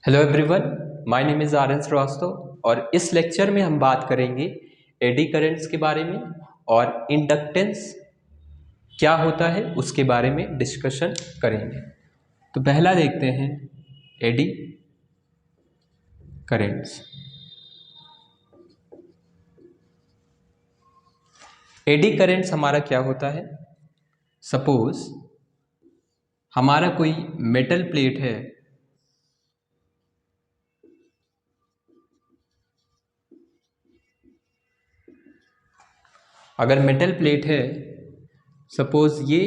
Hello everyone, my name is R N Srivastava और इस lecture में हम बात करेंगे एडी करंट्स के बारे में और इंडक्टेंस क्या होता है उसके बारे में डिस्कशन करेंगे। तो पहला देखते हैं एडी करंट्स। एडी करंट्स हमारा क्या होता है? सपोज हमारा कोई मेटल प्लेट है, अगर मेटल प्लेट है, सपोज ये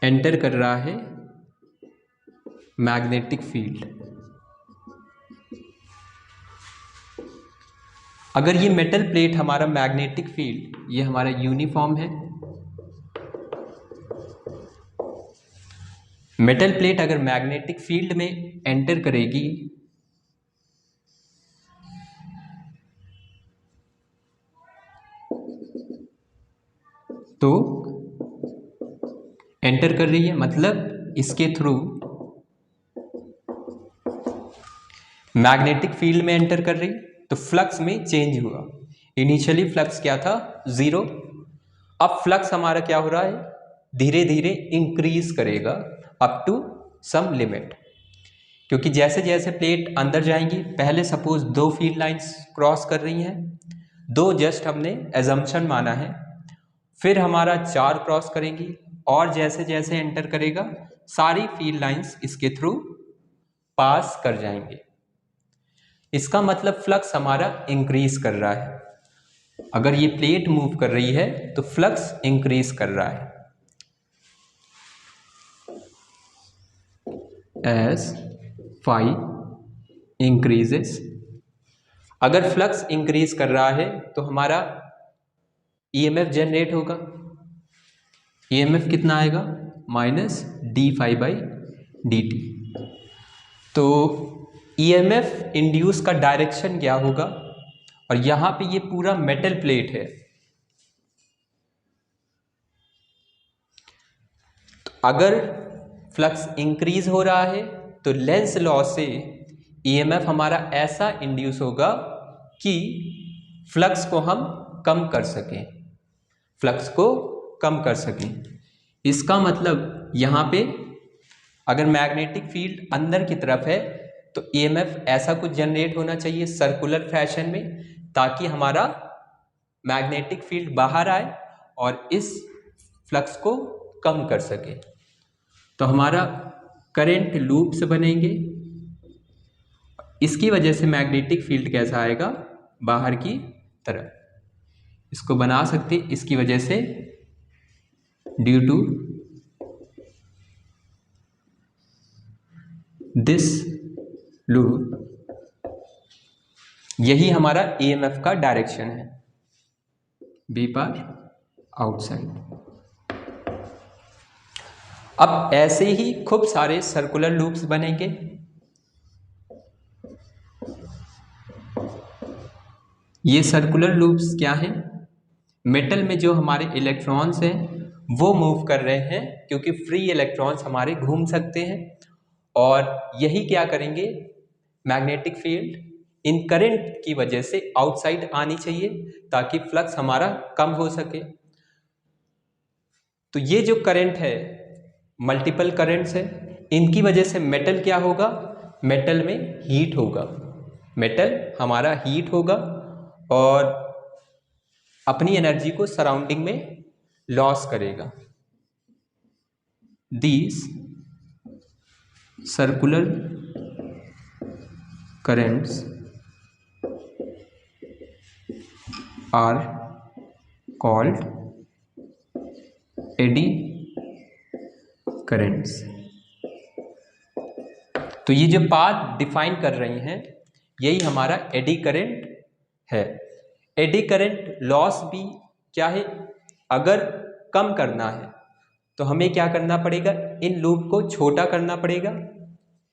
एंटर कर रहा है मैग्नेटिक फील्ड। अगर ये मेटल प्लेट हमारा मैग्नेटिक फील्ड, ये हमारा यूनिफॉर्म है। मेटल प्लेट अगर मैग्नेटिक फील्ड में एंटर करेगी तो एंटर कर रही है, मतलब इसके थ्रू मैग्नेटिक फील्ड में एंटर कर रही, तो फ्लक्स में चेंज हुआ। इनिशियली फ्लक्स क्या था? 0। अब फ्लक्स हमारा क्या हो रहा है? धीरे धीरे इंक्रीज करेगा अप टू सम लिमिट, क्योंकि जैसे जैसे प्लेट अंदर जाएंगी, पहले सपोज 2 फील्ड लाइंस क्रॉस कर रही हैं, 2 जस्ट हमने एजम्पशन माना है, फिर हमारा 4 क्रॉस करेंगी और जैसे जैसे एंटर करेगा सारी फील्ड लाइंस इसके थ्रू पास कर जाएंगे। इसका मतलब फ्लक्स हमारा इंक्रीज कर रहा है। अगर ये प्लेट मूव कर रही है तो फ्लक्स इंक्रीज कर रहा है। एज फाई इंक्रीजेस, अगर फ्लक्स इंक्रीज कर रहा है तो हमारा ईएमएफ जनरेट होगा। ईएमएफ कितना आएगा? -d∅/dt। तो ईएमएफ इंड्यूस का डायरेक्शन क्या होगा? और यहां पे ये पूरा मेटल प्लेट है, तो अगर फ्लक्स इंक्रीज हो रहा है तो लेंस लॉ से ईएमएफ हमारा ऐसा इंड्यूस होगा कि फ्लक्स को हम कम कर सकें, फ्लक्स को कम कर सकें। इसका मतलब यहाँ पे अगर मैग्नेटिक फील्ड अंदर की तरफ है तो ईएमएफ ऐसा कुछ जनरेट होना चाहिए सर्कुलर फैशन में, ताकि हमारा मैग्नेटिक फील्ड बाहर आए और इस फ्लक्स को कम कर सके। तो हमारा करंट लूप्स बनेंगे, इसकी वजह से मैग्नेटिक फील्ड कैसा आएगा? बाहर की तरफ। इसको बना सकते इसकी वजह से, ड्यू टू दिस लूप, यही हमारा ईएमएफ का डायरेक्शन है, बी पार आउटसाइड। अब ऐसे ही खूब सारे सर्कुलर लूप्स बनेंगे। ये सर्कुलर लूप्स क्या हैं? मेटल में जो हमारे इलेक्ट्रॉन्स हैं वो मूव कर रहे हैं, क्योंकि फ्री इलेक्ट्रॉन्स हमारे घूम सकते हैं, और यही क्या करेंगे? मैग्नेटिक फील्ड इन करंट की वजह से आउटसाइड आनी चाहिए ताकि फ्लक्स हमारा कम हो सके। तो ये जो करंट है, मल्टीपल करंट्स है, इनकी वजह से मेटल क्या होगा? मेटल में हीट होगा, मेटल हमारा हीट होगा और अपनी एनर्जी को सराउंडिंग में लॉस करेगा। These circular currents are called eddy currents। तो ये जो पाथ डिफाइन कर रही हैं यही हमारा एडी करंट है। एडी करंट लॉस भी क्या है? अगर कम करना है तो हमें क्या करना पड़ेगा? इन लूप को छोटा करना पड़ेगा,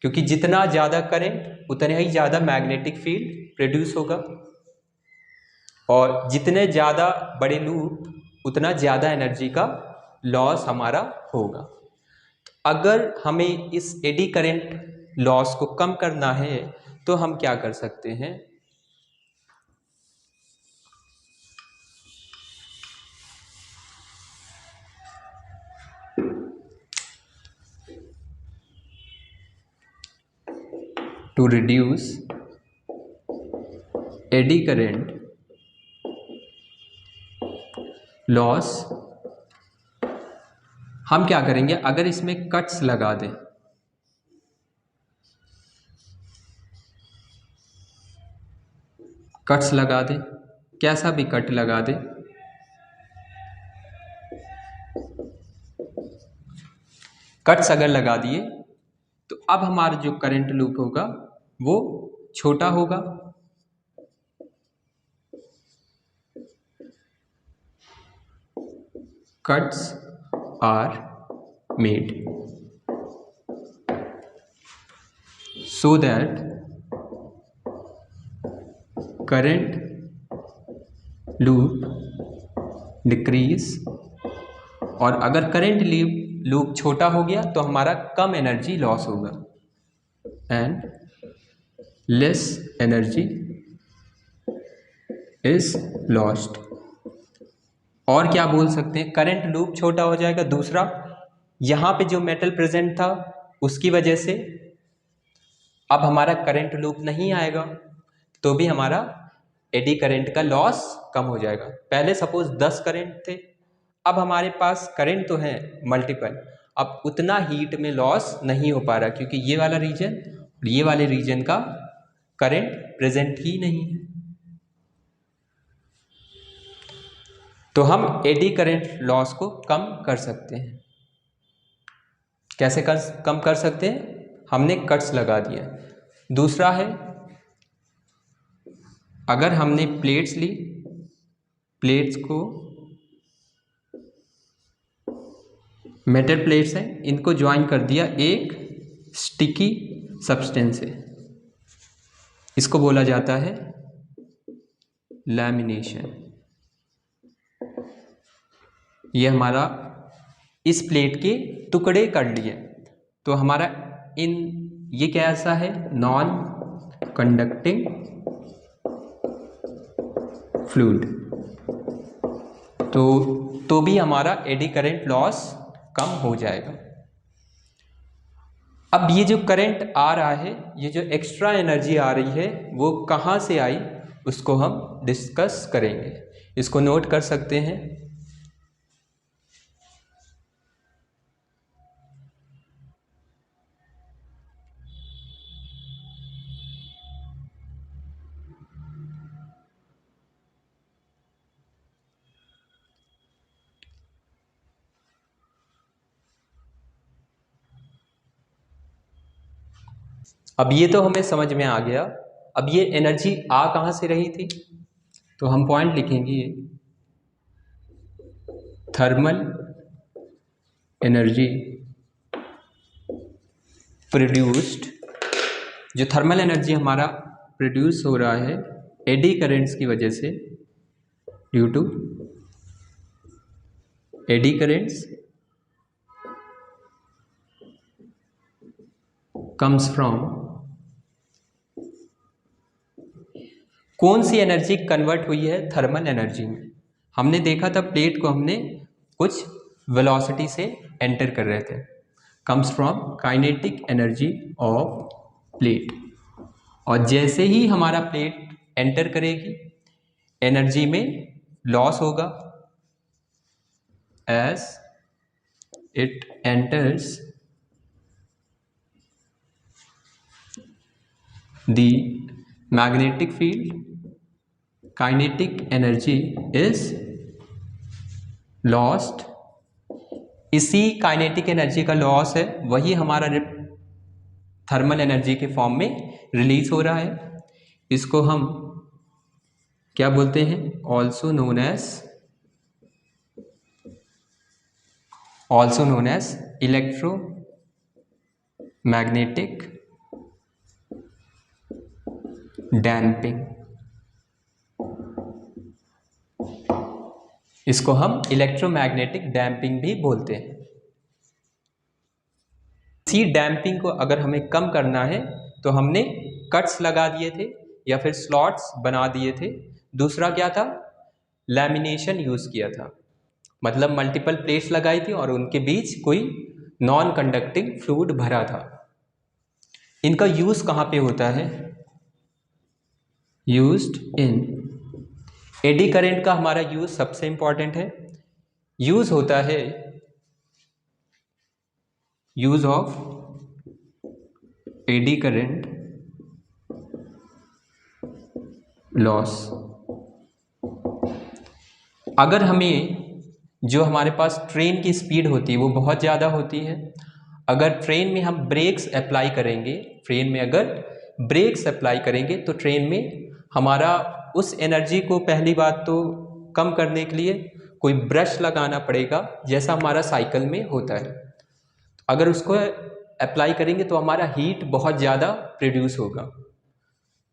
क्योंकि जितना ज़्यादा करंट उतना ही ज़्यादा मैग्नेटिक फील्ड प्रोड्यूस होगा, और जितने ज़्यादा बड़े लूप उतना ज़्यादा एनर्जी का लॉस हमारा होगा। अगर हमें इस एडी करंट लॉस को कम करना है तो हम क्या कर सकते हैं, to reduce eddy current loss हम क्या करेंगे, अगर इसमें कट्स लगा दें, कट्स लगा दें, कैसा भी कट लगा दें, कट्स अगर लगा दिए तो अब हमारा जो करंट लूप होगा वो छोटा होगा, cuts are made so that current loop decrease, और अगर करंट लूप छोटा हो गया तो हमारा कम एनर्जी लॉस होगा and less energy is lost. और क्या बोल सकते हैं, करंट लूप छोटा हो जाएगा। दूसरा, यहाँ पे जो मेटल प्रेजेंट था उसकी वजह से अब हमारा करंट लूप नहीं आएगा तो भी हमारा एडी करंट का लॉस कम हो जाएगा। पहले सपोज 10 करंट थे, अब हमारे पास करंट तो है मल्टीपल, अब उतना हीट में लॉस नहीं हो पा रहा क्योंकि ये वाला रीजन और ये वाले रीजन का करंट प्रेजेंट ही नहीं है। तो हम एडी करंट लॉस को कम कर सकते हैं। कैसे कम कर सकते हैं, हमने कट्स लगा दिया। दूसरा है, अगर हमने प्लेट्स ली, प्लेट्स को मेटल प्लेट्स हैं, इनको ज्वाइन कर दिया एक स्टिकी सब्सटेंस से, इसको बोला जाता है लैमिनेशन। ये हमारा इस प्लेट के टुकड़े कर लिए तो हमारा ये कैसा है, नॉन कंडक्टिंग फ्लूइड, तो भी हमारा एडी करंट लॉस कम हो जाएगा। अब ये जो करंट आ रहा है, ये जो एक्स्ट्रा एनर्जी आ रही है वो कहाँ से आई उसको हम डिस्कस करेंगे। इसको नोट कर सकते हैं। अब ये तो हमें समझ में आ गया। अब ये एनर्जी आ कहाँ से रही थी, तो हम पॉइंट लिखेंगे, ये थर्मल एनर्जी प्रोड्यूस्ड, जो थर्मल एनर्जी हमारा प्रोड्यूस हो रहा है एडी करेंट्स की वजह से, due to eddy currents comes from, कौन सी एनर्जी कन्वर्ट हुई है थर्मल एनर्जी में। हमने देखा था प्लेट को हमने कुछ वेलोसिटी से एंटर कर रहे थे, comes from kinetic energy of plate, और जैसे ही हमारा प्लेट एंटर करेगी एनर्जी में लॉस होगा as it enters the magnetic field, kinetic energy is lost. इसी काइनेटिक एनर्जी का लॉस है वही हमारा थर्मल एनर्जी के फॉर्म में रिलीज हो रहा है। इसको हम क्या बोलते हैं, also known as electromagnetic damping. इसको हम इलेक्ट्रोमैग्नेटिक डैम्पिंग भी बोलते हैं। इसी डैम्पिंग को अगर हमें कम करना है तो हमने कट्स लगा दिए थे या फिर स्लॉट्स बना दिए थे। दूसरा क्या था, लैमिनेशन यूज़ किया था, मतलब मल्टीपल प्लेट्स लगाई थी और उनके बीच कोई नॉन कंडक्टिंग फ्लूइड भरा था। इनका यूज़ कहाँ पे होता है, यूज्ड इन एडी करंट का हमारा यूज़ सबसे इंपॉर्टेंट है। यूज़ होता है use of AD current loss. अगर हमें जो हमारे पास ट्रेन की स्पीड होती है वो बहुत ज़्यादा होती है, अगर ट्रेन में हम ब्रेक्स अप्लाई करेंगे, ट्रेन में अगर ब्रेक्स अप्लाई करेंगे तो ट्रेन में हमारा उस एनर्जी को पहली बात तो कम करने के लिए कोई ब्रश लगाना पड़ेगा, जैसा हमारा साइकिल में होता है। अगर उसको अप्लाई करेंगे तो हमारा हीट बहुत ज़्यादा प्रोड्यूस होगा,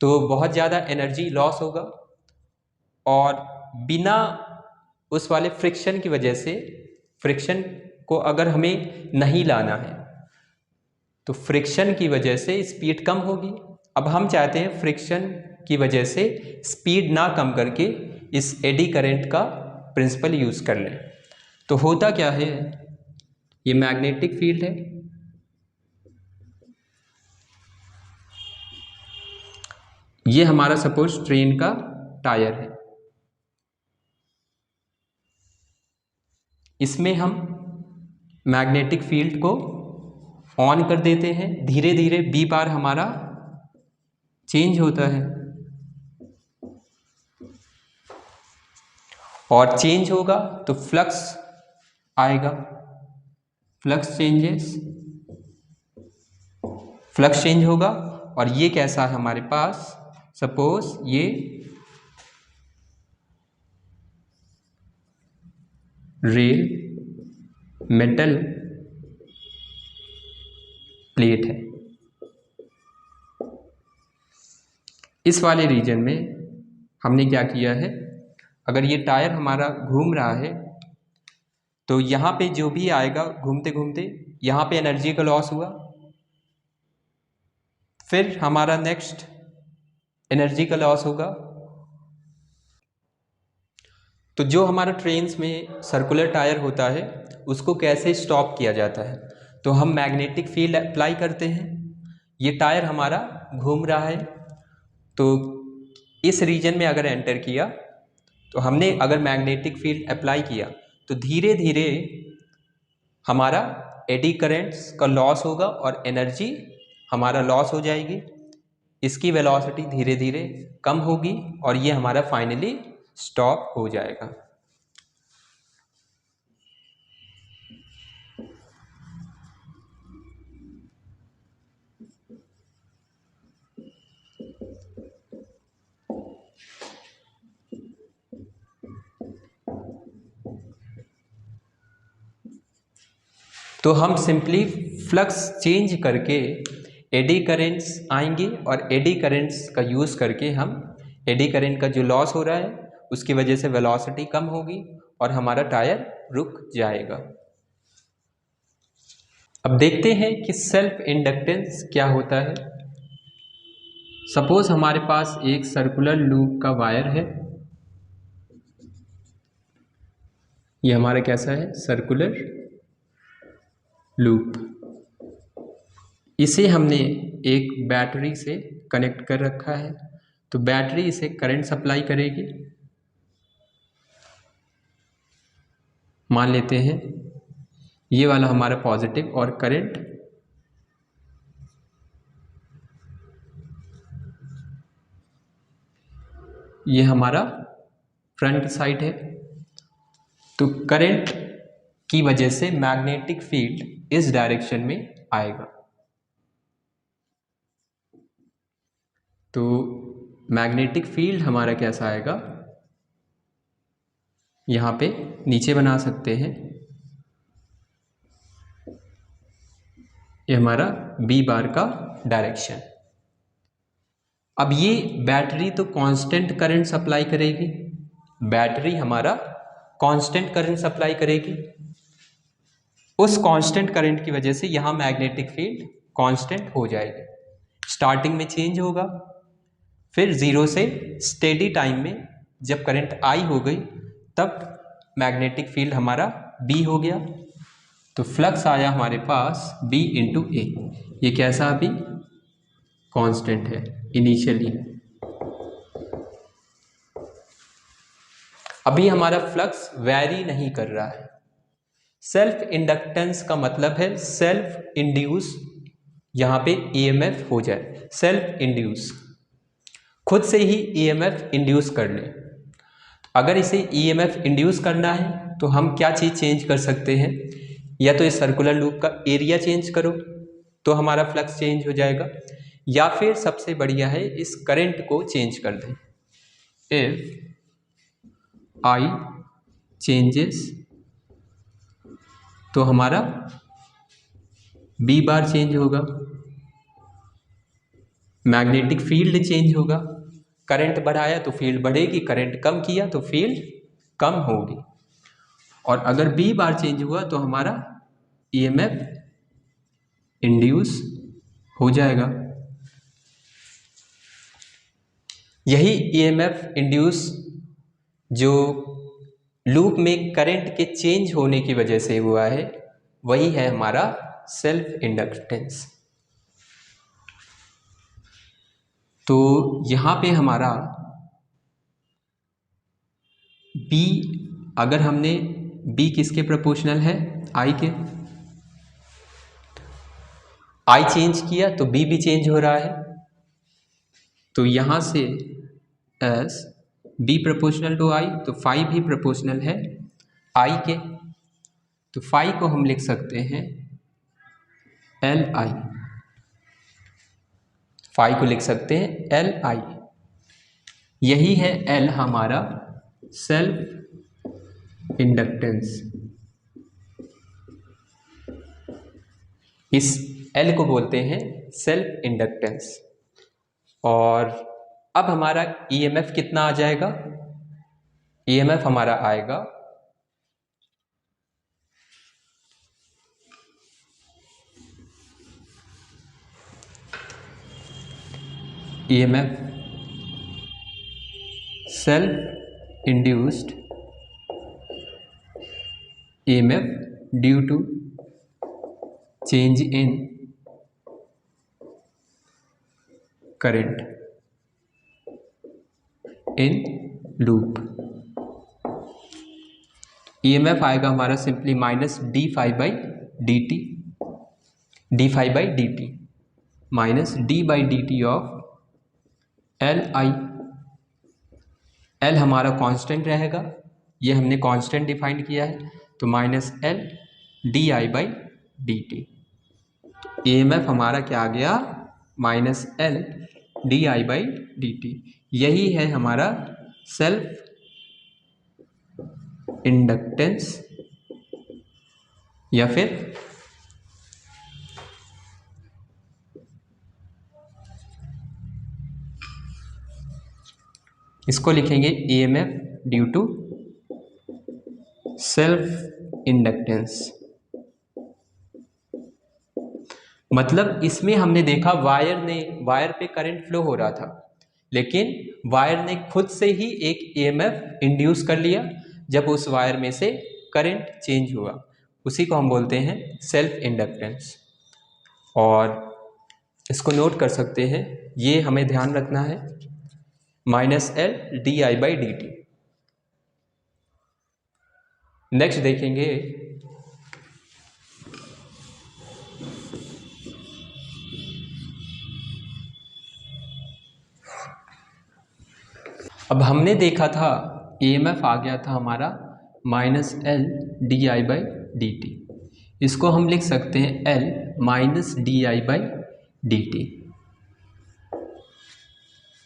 तो बहुत ज़्यादा एनर्जी लॉस होगा, और बिना उस वाले फ्रिक्शन की वजह से, फ्रिक्शन को अगर हमें नहीं लाना है तो फ्रिक्शन की वजह से स्पीड कम होगी। अब हम चाहते हैं फ्रिक्शन की वजह से स्पीड ना कम करके इस एडी करंट का प्रिंसिपल यूज़ कर लें। तो होता क्या है, ये मैग्नेटिक फील्ड है, ये हमारा सपोज ट्रेन का टायर है, इसमें हम मैग्नेटिक फील्ड को ऑन कर देते हैं, धीरे धीरे बी बार हमारा चेंज होता है और चेंज होगा तो फ्लक्स आएगा, फ्लक्स चेंज होगा। और ये कैसा है हमारे पास, सपोज ये रेल मेटल प्लेट है, इस वाले रीजन में हमने क्या किया है, अगर ये टायर हमारा घूम रहा है तो यहाँ पे जो भी आएगा घूमते घूमते यहाँ पे एनर्जी का लॉस हुआ, फिर हमारा नेक्स्ट एनर्जी का लॉस होगा। तो जो हमारा ट्रेन्स में सर्कुलर टायर होता है उसको कैसे स्टॉप किया जाता है, तो हम मैग्नेटिक फील्ड अप्लाई करते हैं। ये टायर हमारा घूम रहा है तो इस रीजन में अगर एंटर किया तो हमने अगर मैग्नेटिक फील्ड अप्लाई किया तो धीरे धीरे हमारा एडी करंट्स का लॉस होगा और एनर्जी हमारा लॉस हो जाएगी, इसकी वेलोसिटी धीरे धीरे कम होगी और ये हमारा फाइनली स्टॉप हो जाएगा। तो हम सिंपली फ्लक्स चेंज करके एडी करेंट्स आएंगे और एडी करेंट्स का यूज़ करके हम एडी करेंट का जो लॉस हो रहा है उसकी वजह से वेलोसिटी कम होगी और हमारा टायर रुक जाएगा। अब देखते हैं कि सेल्फ इंडक्टेंस क्या होता है। सपोज हमारे पास एक सर्कुलर लूप का वायर है, ये हमारा कैसा है, सर्कुलर लूप, इसे हमने एक बैटरी से कनेक्ट कर रखा है, तो बैटरी इसे करंट सप्लाई करेगी। मान लेते हैं ये वाला हमारा पॉजिटिव और करंट ये हमारा फ्रंट साइड है, तो करंट की वजह से मैग्नेटिक फील्ड इस डायरेक्शन में आएगा। तो मैग्नेटिक फील्ड हमारा कैसा आएगा, यहाँ पे नीचे बना सकते हैं, ये हमारा बी बार का डायरेक्शन। अब ये बैटरी तो कांस्टेंट करंट सप्लाई करेगी, बैटरी हमारा कांस्टेंट करंट सप्लाई करेगी, उस कांस्टेंट करंट की वजह से यहाँ मैग्नेटिक फील्ड कांस्टेंट हो जाएगी। स्टार्टिंग में चेंज होगा, फिर जीरो से स्टेडी टाइम में जब करंट आई हो गई तब मैग्नेटिक फील्ड हमारा बी हो गया। तो फ्लक्स आया हमारे पास बी इंटू ए। ये कैसा अभी कांस्टेंट है इनिशियली। अभी हमारा फ्लक्स वैरी नहीं कर रहा है। सेल्फ इंडक्टेंस का मतलब है सेल्फ इंड्यूस, यहां पे ईएमएफ हो जाए। सेल्फ इंड्यूस, खुद से ही ईएमएफ इंड्यूस कर ले। अगर इसे ईएमएफ इंड्यूस करना है तो हम क्या चीज चेंज कर सकते हैं, या तो इस सर्कुलर लूप का एरिया चेंज करो तो हमारा फ्लक्स चेंज हो जाएगा, या फिर सबसे बढ़िया है इस करंट को चेंज कर दें। इफ आई चेंजेस तो हमारा बी बार चेंज होगा, मैग्नेटिक फील्ड चेंज होगा। करंट बढ़ाया तो फील्ड बढ़ेगी, करंट कम किया तो फील्ड कम होगी। और अगर बी बार चेंज हुआ तो हमारा ईएमएफ इंड्यूस हो जाएगा। यही ईएमएफ इंड्यूस जो लूप में करंट के चेंज होने की वजह से हुआ है, वही है हमारा सेल्फ इंडक्टेंस। तो यहां पे हमारा B, अगर हमने B किसके प्रोपोर्शनल है, I के, I चेंज किया तो B भी चेंज हो रहा है। तो यहां से as B proportional to I, तो फाई भी प्रोपोर्शनल है I के। तो फाई को हम लिख सकते हैं LI, फाई को लिख सकते हैं LI। यही है L हमारा सेल्फ इंडक्टेंस। इस L को बोलते हैं सेल्फ इंडक्टेंस। और अब हमारा EMF कितना आ जाएगा, EMF हमारा आएगा EMF self induced EMF due to change in current in loop. EMF आएगा हमारा simply minus D phi by D T, D phi by D T minus D by D T of L I. L हमारा constant रहेगा, ये हमने constant define किया है, तो minus L D I by D T. EMF हमारा क्या आ गया, minus L D I by D T. यही है हमारा सेल्फ इंडक्टेंस, या फिर इसको लिखेंगे EMF due to self inductance. मतलब इसमें हमने देखा वायर पे करंट फ्लो हो रहा था, लेकिन वायर ने खुद से ही एक EMF इंड्यूस कर लिया जब उस वायर में से करंट चेंज हुआ। उसी को हम बोलते हैं सेल्फ इंडक्टेंस। और इसको नोट कर सकते हैं, ये हमें ध्यान रखना है, minus L D I by D T. Next देखेंगे अब हमने देखा था EMF आ गया था हमारा minus L D I by D T. इसको हम लिख सकते हैं L minus D I by D T.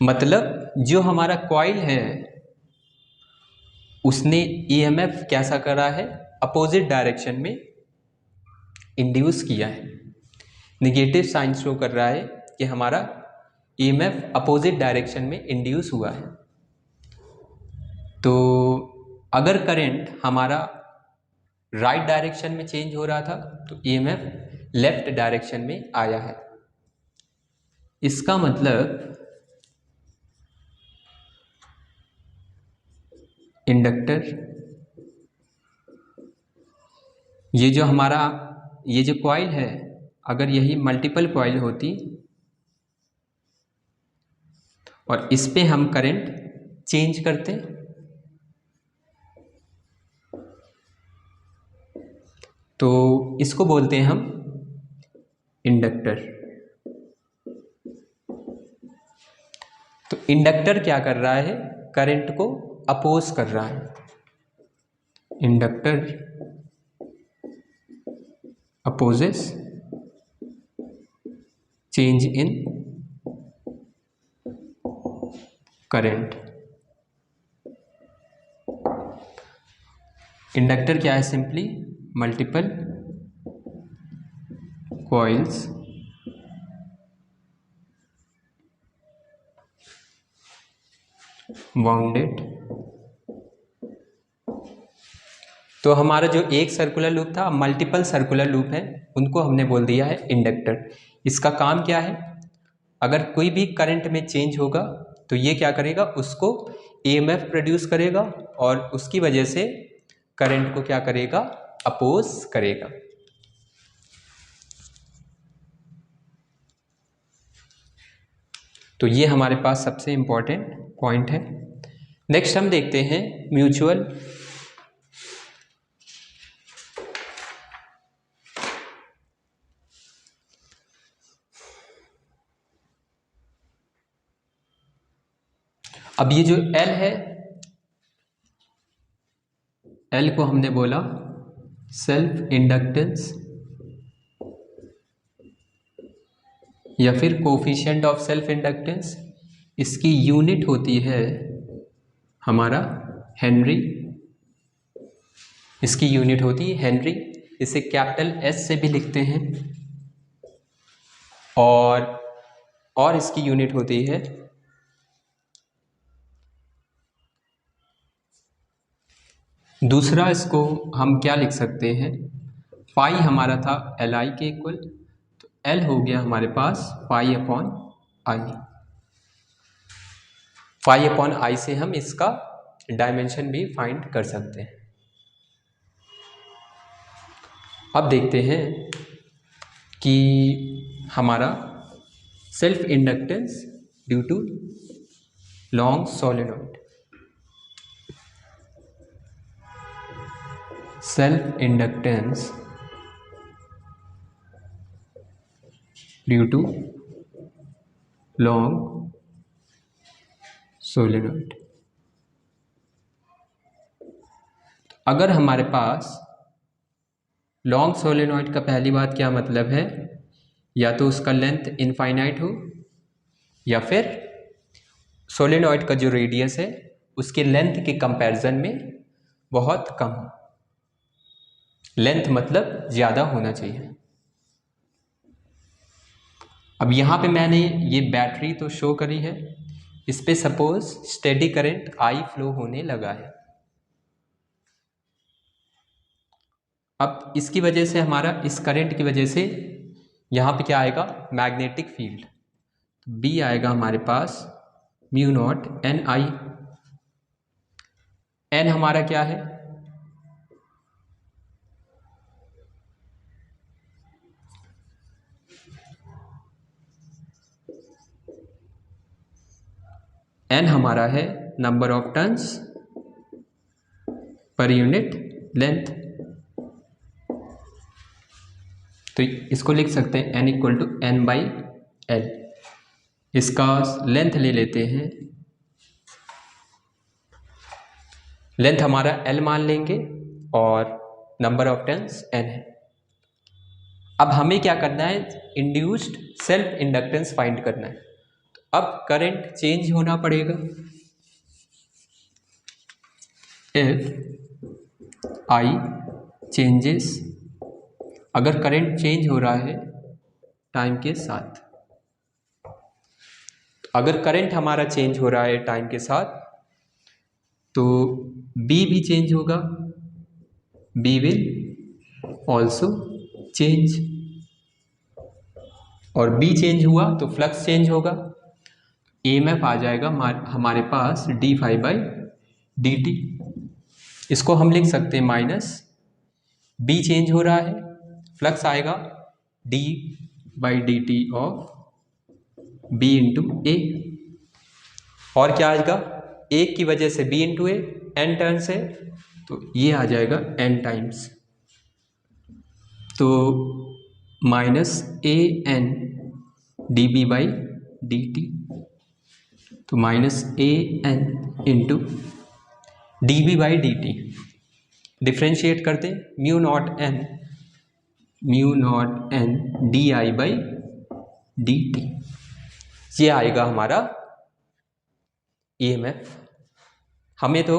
मतलब जो हमारा कॉइल है उसने EMF कैसा करा है, अपोजिट डायरेक्शन में इंड्यूस किया है। नेगेटिव साइन शो कर रहा है कि हमारा EMF अपोजिट डायरेक्शन में इंड्यूस हुआ है। तो अगर करंट हमारा राइट डायरेक्शन में चेंज हो रहा था तो ईएमएफ लेफ्ट डायरेक्शन में आया है। इसका मतलब इंडक्टर, ये जो हमारा ये जो कॉइल है, अगर यही मल्टीपल कॉइल होती और इस पे हम करंट चेंज करते तो इसको बोलते हैं हम इंडक्टर। तो इंडक्टर क्या कर रहा है, करंट को अपोज कर रहा है। Inductor opposes change in current. Inductor क्या है, सिंपली मल्टीपल कॉइल्स बाउंडेड। तो हमारा जो एक सर्कुलर लूप था, मल्टीपल सर्कुलर लूप है, उनको हमने बोल दिया है इंडक्टर। इसका काम क्या है, अगर कोई भी करंट में चेंज होगा तो ये क्या करेगा, उसको ईएमएफ प्रोड्यूस करेगा और उसकी वजह से करंट को क्या करेगा, अपोज करेगा। तो ये हमारे पास सबसे इंपॉर्टेंट पॉइंट है। नेक्स्ट हम देखते हैं म्यूचुअल। अब ये जो L है, L को हमने बोला सेल्फ इंडक्टेंस या फिर कोफिशिएंट ऑफ सेल्फ इंडक्टेंस। इसकी यूनिट होती है हमारा हेनरी। इसकी यूनिट होती है हेनरी। इसे कैपिटल S से भी लिखते हैं और इसकी यूनिट होती है दूसरा, इसको हम क्या लिख सकते हैं, पाई हमारा था Li के इक्वल, तो L हो गया हमारे पास pi upon I. Pi upon I से हम इसका डायमेंशन भी फाइंड कर सकते हैं। अब देखते हैं कि हमारा self inductance due to long solenoid. Self inductance due to long solenoid. अगर हमारे पास लॉन्ग सोलेनॉइड का पहली बात क्या मतलब है, या तो उसका लेंथ इनफाइनाइट हो या फिर सोलेनॉइड का जो रेडियस है उसके लेंथ के कंपैरिजन में बहुत कम हो। लेंथ मतलब ज़्यादा होना चाहिए। अब यहाँ पे मैंने ये बैटरी तो शो करी है, इस पे suppose steady current I flow होने लगा है। अब इसकी वजह से हमारा, इस करंट की वजह से यहाँ पे क्या आएगा, मैग्नेटिक फील्ड। बी आएगा हमारे पास mu naught n I. N हमारा क्या है, एन हमारा है नंबर ऑफ टर्न्स पर यूनिट लेंथ। तो इसको लिख सकते हैं n equal to n by l. इसका लेंथ ले लेते हैं, लेंथ हमारा एल मान लेंगे और नंबर ऑफ टर्न्स एन है। अब हमें क्या करना है, इंड्यूस्ड सेल्फ इंडक्टेंस फाइंड करना है। तो अब करंट चेंज होना पड़ेगा। इफ आई चेंजेस, अगर करंट चेंज हो रहा है टाइम के साथ, अगर करंट हमारा चेंज हो रहा है टाइम के साथ तो बी भी चेंज होगा, बी विल ऑल्सो चेंज, और बी चेंज हुआ तो फ्लक्स चेंज होगा। EMF आ जाएगा हमारे पास d∅/dt। इसको हम लिख सकते हैं माइनस, बी चेंज हो रहा है, फ्लक्स आएगा d/dt ऑफ b इंटू ए, और क्या आएगा, एक की वजह से b इंटू ए, n टर्न्स है तो ये आ जाएगा n टाइम्स, तो माइनस AN dB/dt, तो minus AN into dB/dt, differentiate करते म्यू नॉट n di/dt, ये आएगा हमारा EMF। हमें तो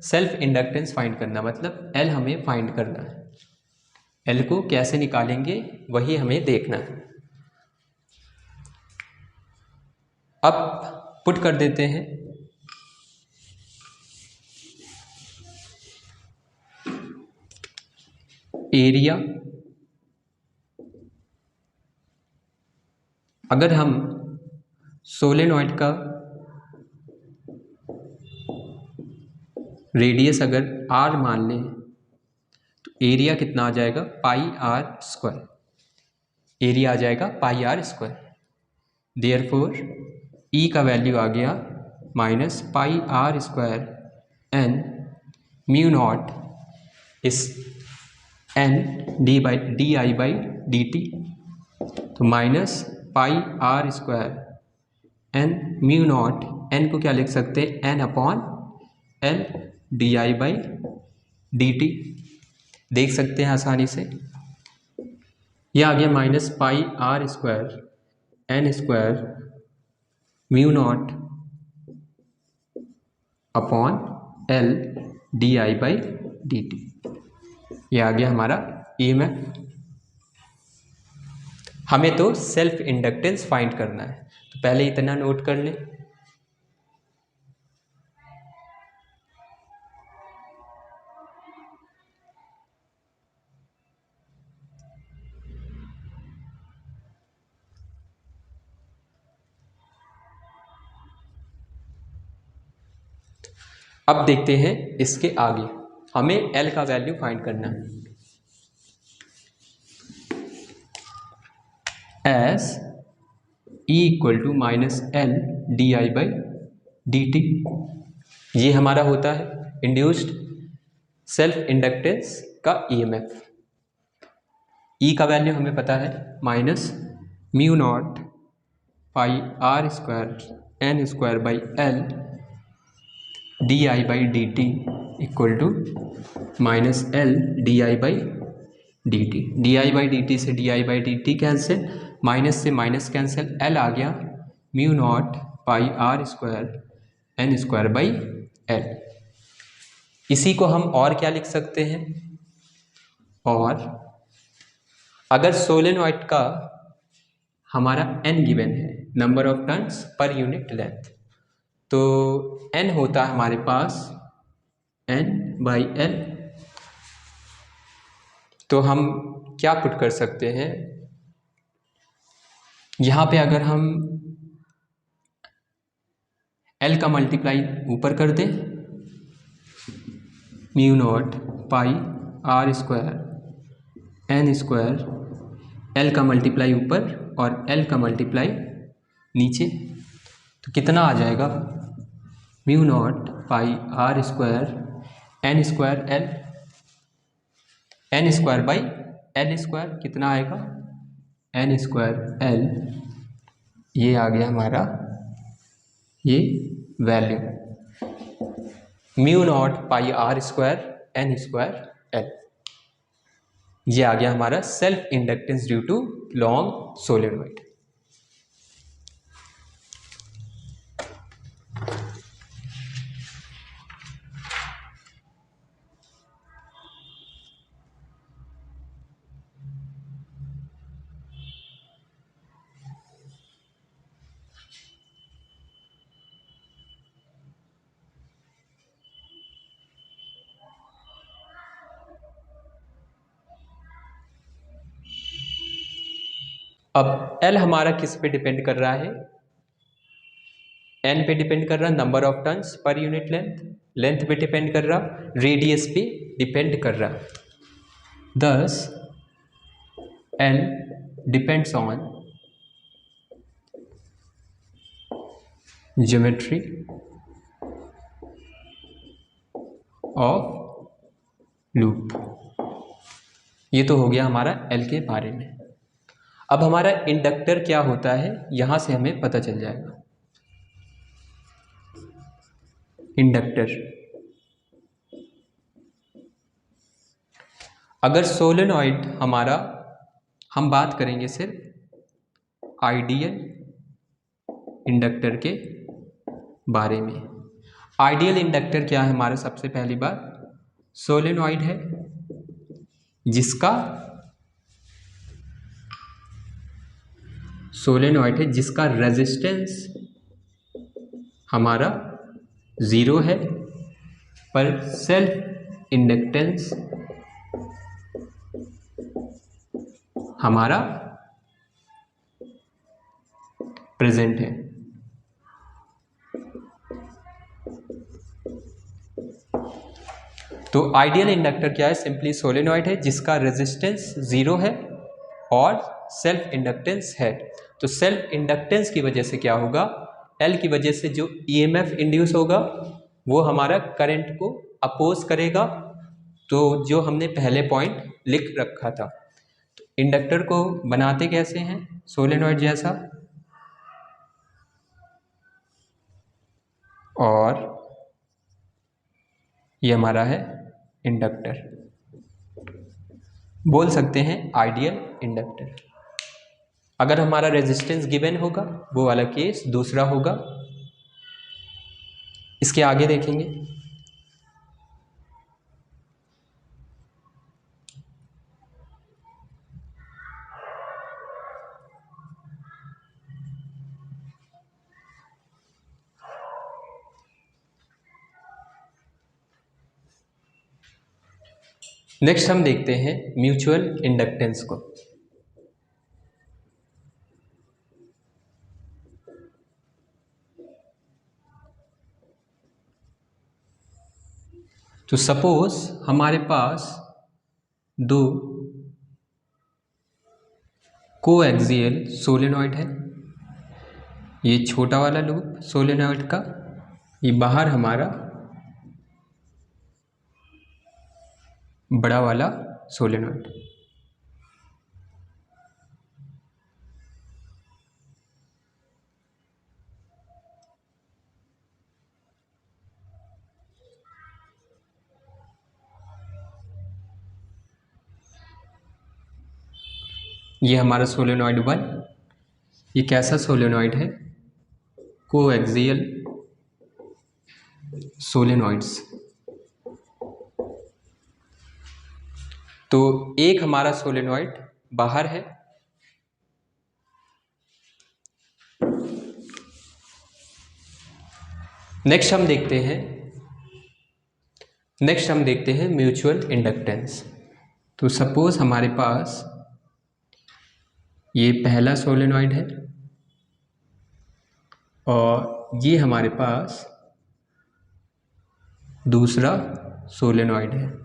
सेल्फ इंडक्टेंस फाइंड करना, मतलब L हमें फाइंड करना है। L को कैसे निकालेंगे वही हमें देखना है। अब पुट कर देते हैं, एरिया, अगर हम सोलेनॉइड का रेडियस अगर r मान लें तो एरिया कितना आ जाएगा, πr², एरिया आ जाएगा πr²। देयरफॉर E का वैल्यू आ गया minus πr² n mu naught इस n di/dt, तो minus πr² n mu naught, n को क्या लिख सकते हैं, n/l di/dt, देख सकते हैं आसानी से। यह आ गया minus πr² n² mu naught l di/dt, यह आ गया हमारा EMF। हमें तो सेल्फ इंडक्टेंस फाइंड करना है, तो पहले इतना नोट कर लें। अब देखते हैं इसके आगे, हमें L का वैल्यू फाइंड करना है। एस E = -L di/dt, ये हमारा होता है इंड्यूस्ड सेल्फ इंडक्टेंस का EMF। E का वैल्यू हमें पता है minus mu naught πr² n²/l di/dt equal to minus L di/dt, di/dt से di/dt कैंसिल, माइनस से माइनस कैंसिल, L आ गया म्यू नॉट πr² n²/l। इसी को हम और क्या लिख सकते हैं, और अगर सोलेनॉइड का हमारा n गिवन है, नंबर ऑफ टर्न्स पर यूनिट लेंथ, तो n होता है हमारे पास n/l, तो हम क्या पुट कर सकते हैं यहाँ पे, अगर हम L का मल्टीप्लाई ऊपर कर दें, mu naught πr² n², L का मल्टीप्लाई ऊपर और L का मल्टीप्लाई नीचे, तो कितना आ जाएगा, mu naught πr² n²l n²/l² कितना आएगा, n²l, ये आ गया हमारा ये value, mu naught πr² n²l, ये आ गया हमारा self inductance due to long solenoid. अब L हमारा किस पे डिपेंड कर रहा है, N पे डिपेंड कर रहा, नंबर ऑफ टर्न्स पर यूनिट लेंथ, लेंथ पे डिपेंड कर रहा, रेडियस पे डिपेंड कर रहा। Thus L depends on geometry of loop। ये तो हो गया हमारा L के बारे में। अब हमारा इंडक्टर क्या होता है यहां से हमें पता चल जाएगा। इंडक्टर, अगर सोलेनॉइड हमारा, हम बात करेंगे सिर्फ आइडियल इंडक्टर के बारे में। आइडियल इंडक्टर क्या है हमारा, सबसे पहली बात सोलेनॉइड है जिसका रेजिस्टेंस हमारा 0 है, पर सेल्फ इंडक्टेंस हमारा प्रेजेंट है। तो आइडियल इंडक्टर क्या है, सिंपली सोलेनॉइड है जिसका रेजिस्टेंस 0 है और सेल्फ इंडक्टेंस है। तो सेल्फ इंडक्टेंस की वजह से क्या होगा, एल की वजह से जो ईएमएफ इंड्यूस होगा वो हमारा करंट को अपोज करेगा। तो जो हमने पहले पॉइंट लिख रखा था, तो इंडक्टर को बनाते कैसे हैं सोलेनॉइड जैसा, और ये हमारा है इंडक्टर, बोल सकते हैं आइडियल इंडक्टर। अगर हमारा रेजिस्टेंस गिवन होगा वो वाला केस दूसरा होगा। इसके आगे देखेंगे। नेक्स्ट हम देखते हैं म्यूचुअल इंडक्टेंस को। तो सपोज हमारे पास दो कोएक्सियल सोलेनॉइड है, ये छोटा वाला लूप सोलेनॉइड का, ये बाहर हमारा बड़ा वाला सोलेनॉइड। ये हमारा सोलेनॉइड 1, ये कैसा सोलेनॉइड है, कोएक्सियल सोलेनॉइड्स। तो एक हमारा सोलेनॉइड बाहर है, नेक्स्ट हम देखते हैं म्यूचुअल इंडक्टेंस। तो सपोज हमारे पास ये पहला सोलेनॉइड है और ये हमारे पास दूसरा सोलेनॉइड है।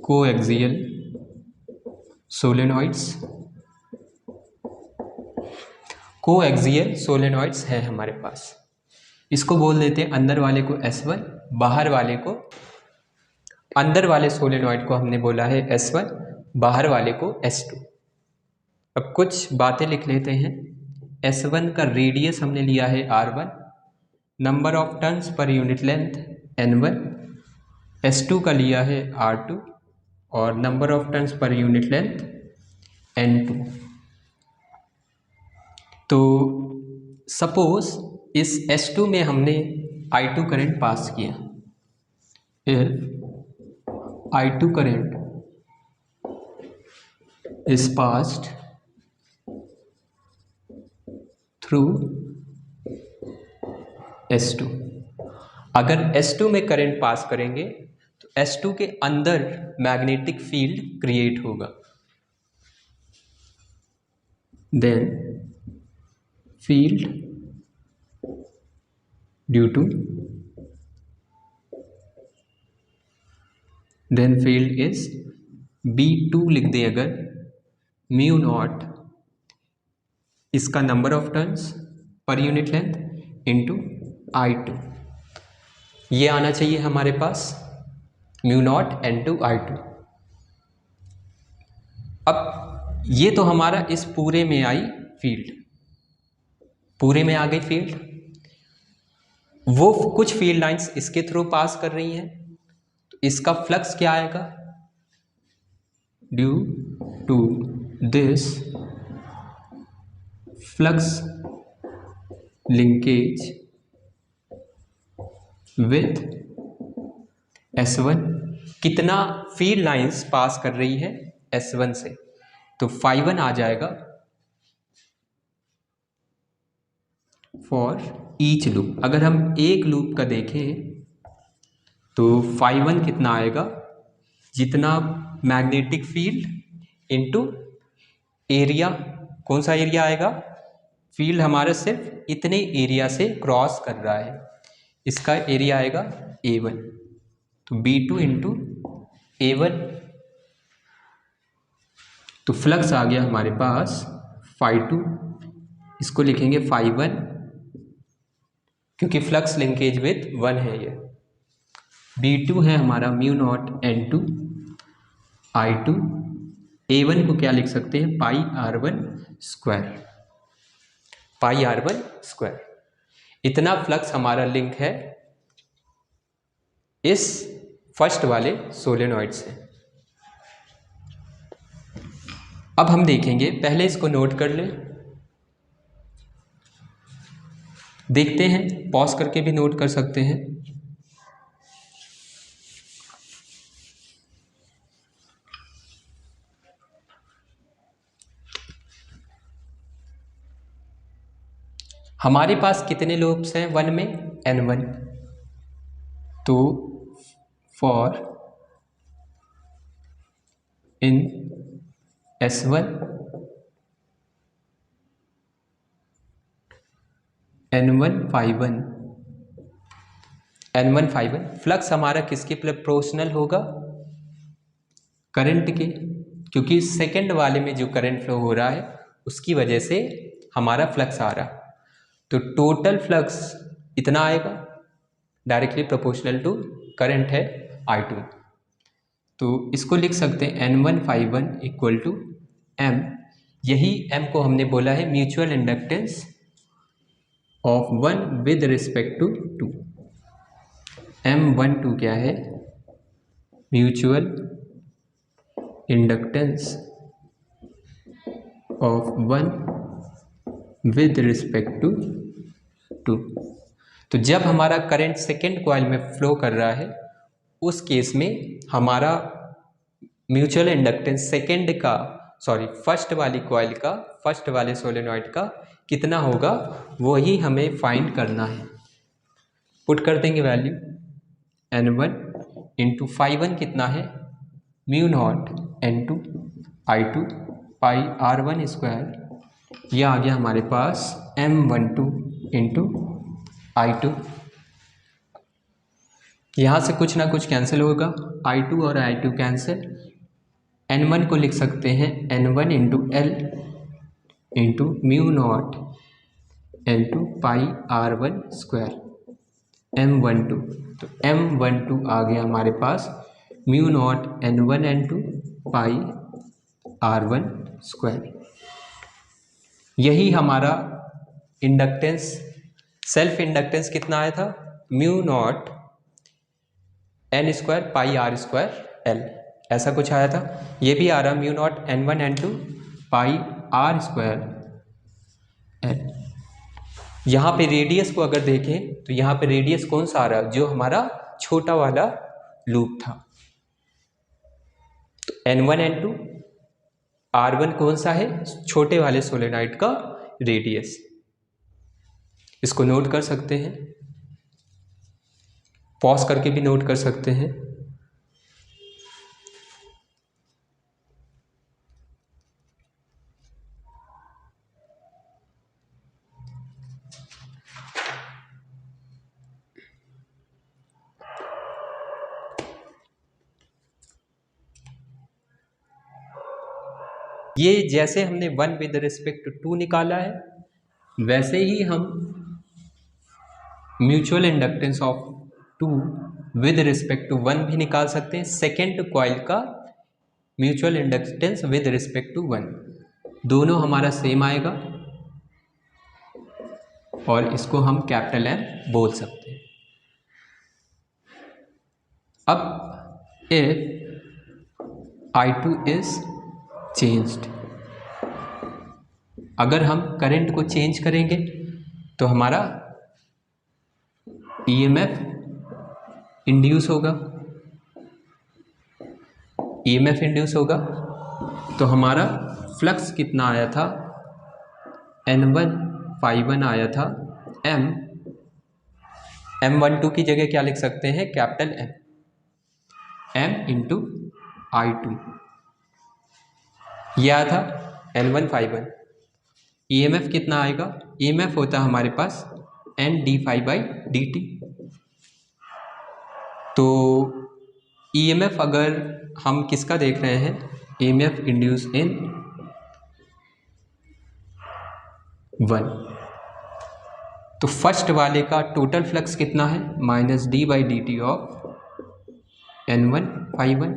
कोएक्सियल सोलेनॉइड्स है हमारे पास। इसको बोल देते हैं अंदर वाले को S1, बाहर वाले को, अंदर वाले सोलेनॉइड को हमने बोला है S1, बाहर वाले को S2। अब कुछ बातें लिख लेते हैं। S1 का रेडियस हमने लिया है R1, नंबर ऑफ टर्न्स पर यूनिट लेंथ N1, S2 का लिया है R2 और नंबर ऑफ टर्न्स पर यूनिट लेंथ N2। तो सपोज इस S2 में हमने I2 करंट पास किया। If I2 current is passed through S2। अगर S2 में करंट पास करेंगे तो S2 के अंदर मैग्नेटिक फील्ड क्रिएट होगा, then field due to, then field is B2 लिख दें अगर, म्यू नॉट इसका नंबर ऑफ टर्न्स पर यूनिट लेंथ इंटू I2, ये आना चाहिए हमारे पास म्यू नॉट N2 I2। अब ये तो हमारा इस पूरे में आई फील्ड, पूरे में आ गई फील्ड, वो कुछ फील्ड लाइंस इसके थ्रू पास कर रही हैं, तो इसका फ्लक्स क्या आएगा, due to this flux linkage with S1, कितना फील्ड लाइंस पास कर रही है S1 से, तो phi1 आ जाएगा फॉर ईच लूप। अगर हम एक लूप का देखें तो phi1 कितना आएगा, जितना मैग्नेटिक फील्ड इनटू एरिया, कौन सा एरिया आएगा, फील्ड हमारा सिर्फ इतने एरिया से क्रॉस कर रहा है, इसका एरिया आएगा A1, तो B2 इंटू A1, तो फ्लक्स आ गया हमारे पास phi2, इसको लिखेंगे phi1 क्योंकि फ्लक्स लिंकेज विथ 1 है ये। B2 है हमारा mu naught N2 I2, A1 को क्या लिख सकते हैं, पाई R1 स्क्वायर, पाई R1 स्क्वायर। इतना फ्लक्स हमारा लिंक है इस फर्स्ट वाले सोलेनॉइड से। अब हम देखेंगे, पहले इसको नोट कर ले, देखते हैं, पॉज करके भी नोट कर सकते हैं। हमारे पास कितने लूप्स हैं वन में, N1, तो for in S1 N1 phi1, N1 phi1 flux हमारा किसके प्रोपोर्शनल होगा, करंट के, क्योंकि सेकंड वाले में जो करंट फ्लो हो रहा है उसकी वजह से हमारा फ्लक्स आ रहा, तो टोटल फ्लक्स इतना आएगा, डायरेक्टली प्रोपोर्शनल टू करंट है I2, तो इसको लिख सकते हैं N1 phi1 equal to M, यही M को हमने बोला है mutual inductance of 1 with respect to 2, M12 क्या है, mutual inductance of 1 with respect to 2। तो जब हमारा करंट सेकेंड कॉइल में फ्लो कर रहा है उस केस में हमारा म्यूचुअल इंडक्टेंस फर्स्ट वाली कॉइल का, फर्स्ट वाले सोलेनॉइड का कितना होगा, वही हमें फाइंड करना है। पुट कर देंगे वैल्यू, N1 इंटू phi1 कितना है, म्यू नॉट N2 I2 पाई R1 स्क्वायर, यह आ गया हमारे पास M12 इंटू I2, यहाँ से कुछ ना कुछ कैंसिल होगा, I2 और I2 कैंसिल, N1 को लिख सकते हैं N1 into L into mu naught N2 पाई R1 स्क्वायर, M12, तो M12 आ गया हमारे पास mu not N1 N2 pi R1 square. यही हमारा इंडक्टेंस, सेल्फ इंडक्टेंस कितना आया था, mu naught N square pi R square L, ऐसा कुछ आया था। ये भी आ रहा म्यू नॉट N1 N2 पाई R स्क्वायर L। यहाँ पे रेडियस को अगर देखें तो यहाँ पे रेडियस कौन सा आ रहा है, जो हमारा छोटा वाला लूप था, तो N1 N2 R1 कौन सा है, छोटे वाले सोलेनॉइड का रेडियस, इसको नोट कर सकते हैं। पॉज करके भी नोट कर सकते हैं। ये जैसे हमने 1 विद रिस्पेक्ट टू 2 निकाला है, वैसे ही हम mutual inductance of 2 with respect to 1 भी निकाल सकते हैं। सेकेंड कॉइल का mutual inductance with respect to 1 दोनों हमारा सेम आएगा और इसको हम कैपिटल M बोल सकते हैं। अब if I2 इज चेंज्ड, अगर हम करंट को चेंज करेंगे तो हमारा EMF इंड्यूस होगा, EMF इंड्यूस होगा तो हमारा फ्लक्स कितना आया था, N1 आया था, M12 की जगह क्या लिख सकते हैं, कैपिटल M इंटू I2, यह आया था N1 EMF कितना आएगा, EMF होता है हमारे पास NdΦ/dt। तो EMF अगर हम किसका देख रहे हैं, EMF इंड्यूस इन 1, तो फर्स्ट वाले का टोटल फ्लक्स कितना है, -d/dt ऑफ N1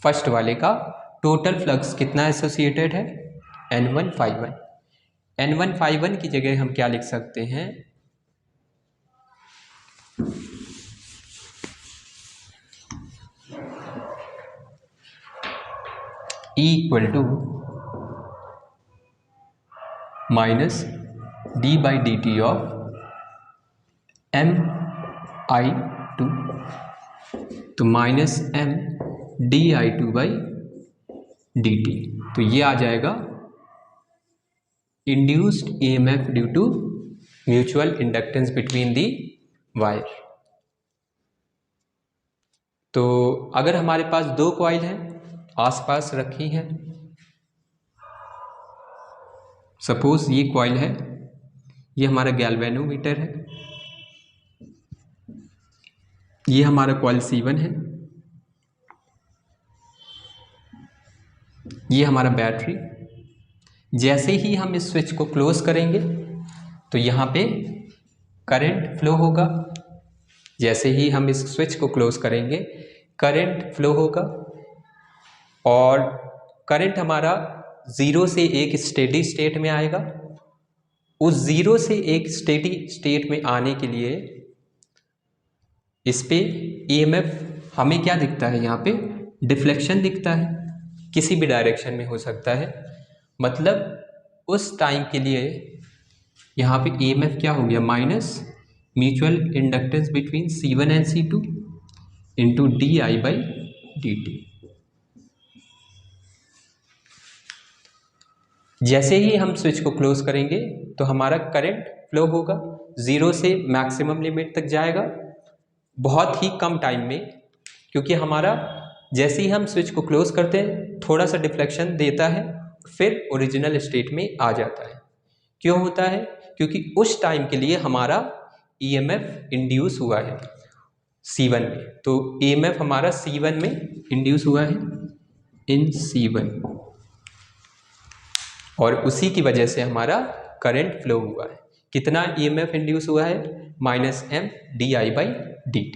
फर्स्ट वाले का टोटल फ्लक्स कितना एसोसिएटेड है, N1 की जगह हम क्या लिख सकते हैं, E equal to -d/dt of MI2, तो -MdI2/dt, तो ये आ जाएगा induced EMF due to mutual inductance between the wire. तो अगर हमारे पास 2 कॉइल हैं आसपास रखी हैं, सपोज ये कॉइल है, ये हमारा गैल्वेनोमीटर है, ये हमारा कॉइल C1 है, ये हमारा बैटरी। जैसे ही हम इस स्विच को क्लोज करेंगे तो यहाँ पे करंट फ्लो होगा, जैसे ही हम इस स्विच को क्लोज करेंगे करंट फ्लो होगा और करंट हमारा 0 से एक स्टेडी स्टेट में आएगा। उस 0 से एक स्टेडी स्टेट में आने के लिए इस पे EMF हमें क्या दिखता है, यहाँ पे डिफ्लेक्शन दिखता है, किसी भी डायरेक्शन में हो सकता है, मतलब उस टाइम के लिए यहाँ पे EMF क्या हो गया, minus mutual inductance between C1 and C2 into DI/dt। जैसे ही हम स्विच को क्लोज करेंगे तो हमारा करंट फ्लो होगा, 0 से मैक्सिमम लिमिट तक जाएगा बहुत ही कम टाइम में, क्योंकि हमारा जैसे ही हम स्विच को क्लोज करते हैं थोड़ा सा डिफ्लेक्शन देता है, फिर ओरिजिनल स्टेट में आ जाता है। क्यों होता है, क्योंकि उस टाइम के लिए हमारा EMF इंड्यूस हुआ है C1 में, तो EMF हमारा C1 में इंड्यूस हुआ है इन C1 और उसी की वजह से हमारा करंट फ्लो हुआ है। कितना EMF इंड्यूस हुआ है, -MdI/dt।